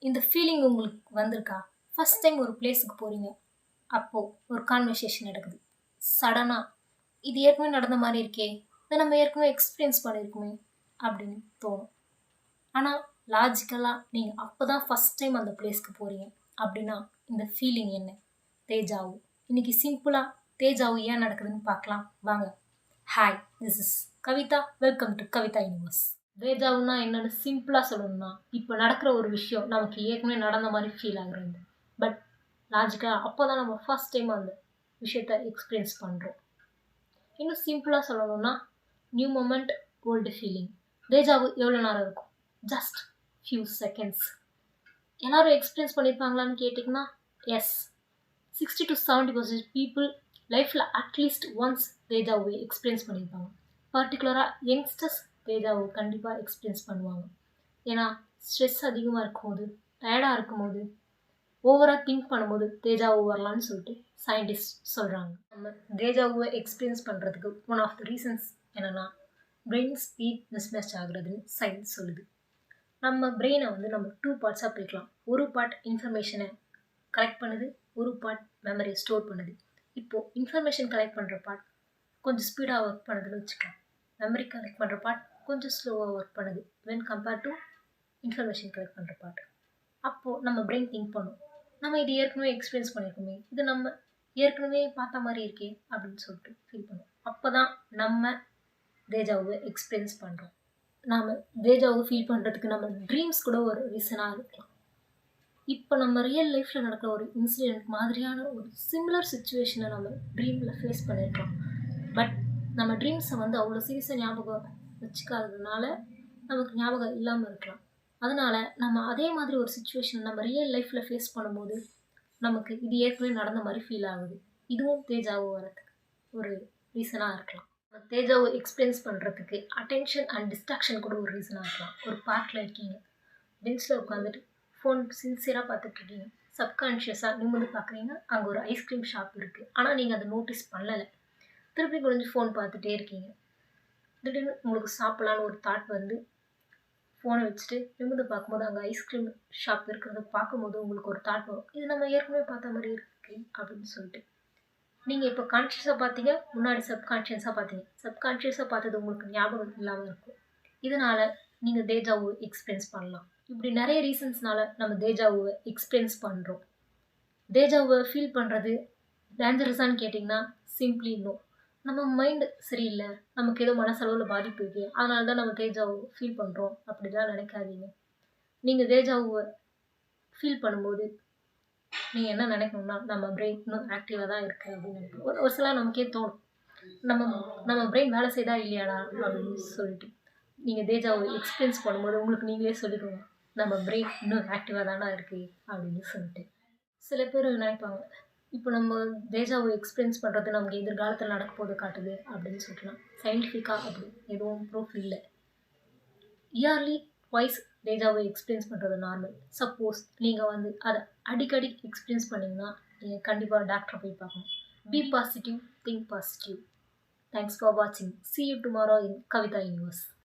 இந்த ஃபீலிங் உங்களுக்கு வந்திருக்கா? ஃபர்ஸ்ட் டைம் ஒரு பிளேஸுக்கு போறீங்க. அப்போ ஒரு கான்வர்சேஷன் நடக்குது. சடனா, இது ஏற்கனவே நடந்த மாரி இருக்கே! இத நம்ம ஏற்கனவே எக்ஸ்பீரியன்ஸ் பண்ணியிருக்கோமே! அப்படின்னு தோணும். ஆனா, லாஜிக்கலா நீங்க அப்பதான் ஃபர்ஸ்ட் டைம் அந்த பிளேஸ்க்கு போறீங்க. அப்படின்னா, இந்த ஃபீலிங் என்ன? தேஜாவு. இன்னைக்கு சிம்பிளா தேஜாவு ஏன் நடக்குதுன்னு பார்க்கலாம். வாங்க. Hi, this is Kavitha. Welcome to Kavitha universe. தேஜாவுன்னா என்னன்னு சிம்பிளா சொல்லணும்னா, இப்ப நடக்கிற ஒரு விஷயம் நமக்கு ஏற்கனவே நடந்த மாரி ஃபீல் ஆகுறது. பட் லாஜிக்கலா அப்பதான் நம்ம ஃபர்ஸ்ட் டைம் அந்த விஷயத்த எக்ஸ்பீரியன்ஸ் பண்றோம். இன்னும் சிம்பிளா சொல்லணும்னா, new moment, old feeling. Deja vu எவ்வளோ நேரம் இருக்கும்? Just few seconds. எல்லாரும் எக்ஸ்பீரியன்ஸ் பண்ணியிருப்பாங்களான்னு கேட்டிங்கன்னா, எஸ். 60 to 70% பீப்புள் லைஃப்பில் அட்லீஸ்ட் ஒன்ஸ் தேஜாவை எக்ஸ்பீரியன்ஸ் பண்ணியிருப்பாங்க. பர்டிகுலராக யங்ஸ்டர்ஸ் தேஜாவை கண்டிப்பாக எக்ஸ்பீரியன்ஸ் பண்ணுவாங்க. ஏன்னா ஸ்ட்ரெஸ் அதிகமாக இருக்கும்போது, டயர்டாக இருக்கும்போது, ஓவராக திங்க் பண்ணும்போது தேஜாவு வரலான்னு சொல்லிட்டு சயின்டிஸ்ட் சொல்கிறாங்க. நம்ம தேஜாவை எக்ஸ்பீரியன்ஸ் பண்ணுறதுக்கு ஒன் ஆஃப் த ரீசன்ஸ் என்னென்னா, பிரெயின் ஸ்பீட் மிஸ்மேட்ச் ஆகுறதுன்னு சயின்ஸ் சொல்லுது. நம்ம பிரெயினை வந்து நம்ம 2 பார்ட்ஸாக பிரிக்கலாம். ஒரு பார்ட் இன்ஃபர்மேஷனை கலெக்ட் பண்ணுது, ஒரு பார்ட் மெமரியை ஸ்டோர் பண்ணுது. இப்போது இன்ஃபர்மேஷன் கலெக்ட் பண்ணுற பார்ட் கொஞ்சம் ஸ்பீடாக ஒர்க் பண்ணுதுன்னு வச்சுக்கலாம். மெமரி கலெக்ட் பண்ணுற பார்ட் கொஞ்சம் ஸ்லோவாக ஒர்க் பண்ணுது when compared to information collect பண்ணுற பார்ட். அப்போது நம்ம பிரெயின் திங்க் பண்ணும், நம்ம இது ஏற்கனவே எக்ஸ்பீரியன்ஸ் பண்ணியிருக்கோமே, இது நம்ம ஏற்கனவே பார்த்த மாதிரி இருக்கே அப்படின்னு சொல்லிட்டு ஃபீல் பண்ணும். அப்போ தான் நம்ம தேஜாவை எக்ஸ்பீரியன்ஸ் பண்ணுறோம். நாம் தேஜாவை ஃபீல் பண்ணுறதுக்கு நம்ம ட்ரீம்ஸ் கூட ஒரு ரீசனாக இருக்கலாம். இப்போ நம்ம ரியல் லைஃப்பில் நடக்கிற ஒரு இன்சிடெண்ட் மாதிரியான ஒரு சிமிலர் சுச்சுவேஷனை நம்ம ட்ரீமில் ஃபேஸ் பண்ணியிருக்கலாம். பட் நம்ம ட்ரீம்ஸை வந்து அவ்வளோ சீரியஸாக ஞாபகம் வச்சுக்காததுனால நமக்கு ஞாபகம் இல்லாமல் இருக்கலாம். அதனால் நம்ம அதே மாதிரி ஒரு சுச்சுவேஷன் நம்ம ரியல் லைஃப்பில் ஃபேஸ் பண்ணும்போது நமக்கு இது ஏற்கனவே நடந்த மாதிரி ஃபீல் ஆகுது. இதுவும் தேஜாவு வரதுக்கு ஒரு ரீசனாக இருக்கலாம். தேஜாவை எக்ஸ்பீரியன்ஸ் பண்ணுறதுக்கு அட்டென்ஷன் அண்ட் டிஸ்ட்ராக்ஷன் கூட ஒரு ரீசனாக இருக்கலாம். ஒரு பார்க்கில் இருக்கீங்க, பெஞ்சில் உட்காந்துட்டு ஃபோன் சின்சியராக பார்த்துட்ருக்கீங்க. சப்கான்ஷியஸாக நிமிர்ந்து பார்க்குறீங்க, அங்கே ஒரு ஐஸ்கிரீம் ஷாப் இருக்குது. ஆனால் நீங்கள் அதை நோட்டீஸ் பண்ணலை. திருப்பி கொஞ்சம் ஃபோன் பார்த்துட்டே இருக்கீங்க. திடீர்னு உங்களுக்கு சாப்பிட்லான்னு ஒரு தாட் வந்து ஃபோனை வச்சுட்டு நிமிர்ந்து பார்க்கும்போது அங்கே ஐஸ்கிரீம் ஷாப் இருக்கிறத பார்க்கும்போது உங்களுக்கு ஒரு தாட் வரும், இது நம்ம ஏற்கனவே பார்த்த மாதிரி இருக்கு அப்படின்னு சொல்லிட்டு. நீங்கள் இப்போ கான்ஷியஸாக பார்த்தீங்க, முன்னாடி சப்கான்ஷியஸாக பார்த்தீங்க. சப்கான்ஷியஸாக பார்த்தது உங்களுக்கு ஞாபகம் இல்லாமல் இருக்கும். இதனால் நீங்கள் தேஜாவை எக்ஸ்பீரியன்ஸ் பண்ணலாம். இப்படி நிறைய ரீசன்ஸ்னால நம்ம தேஜாவை எக்ஸ்பீரியன்ஸ் பண்ணுறோம். தேஜாவை ஃபீல் பண்ணுறது டேஞ்சரஸான்னு கேட்டிங்கன்னா, சிம்பிளி நோ. நம்ம மைண்டு சரியில்லை, நமக்கு ஏதோ மனசளவில் பாதிப்பு இருக்குது, அதனால தான் நம்ம தேஜாவை ஃபீல் பண்ணுறோம் அப்படிலாம் நினைக்காதீங்க. நீங்கள் தேஜாவை ஃபீல் பண்ணும்போது நீங்கள் என்ன நினைக்கணும்னா, நம்ம பிரெயின் இன்னும் ஆக்டிவாக தான் இருக்குது அப்படின்னு நினைக்கணும். ஒரு சில நமக்கே தோணும், நம்ம நம்ம பிரெயின் வேலை செய்தா இல்லையாடா அப்படின்னு சொல்லிட்டு. நீங்கள் தேஜாவை எக்ஸ்பீரியன்ஸ் பண்ணும்போது உங்களுக்கு நீங்களே சொல்லிக்கோங்க, நம்ம பிரெயின் இன்னும் ஆக்டிவாக தானே இருக்குது அப்படின்னு சொல்லிட்டு. சில பேர் நினைப்பாங்க, இப்போ நம்ம தேஜாவை எக்ஸ்பீரியன்ஸ் பண்ணுறது நமக்கு எதிர்காலத்தில் நடக்க போது காட்டுது அப்படின்னு சொல்லிட்டுலாம். சயின்டிஃபிக்காக அப்படி எதுவும் ப்ரூஃப் இல்லை. இயர்லி ட்வைஸ் தேஜாவை எக்ஸ்பீரியன்ஸ் பண்ணுறது நார்மல். சப்போஸ் நீங்கள் வந்து அதை அடிக்கடி எக்ஸ்பீரியன்ஸ் பண்ணிங்கன்னா நீங்கள் கண்டிப்பாக டாக்டரை போய் பார்க்கணும். Be positive, think positive. Thanks for வாட்சிங். See you tomorrow in Kavita Universe.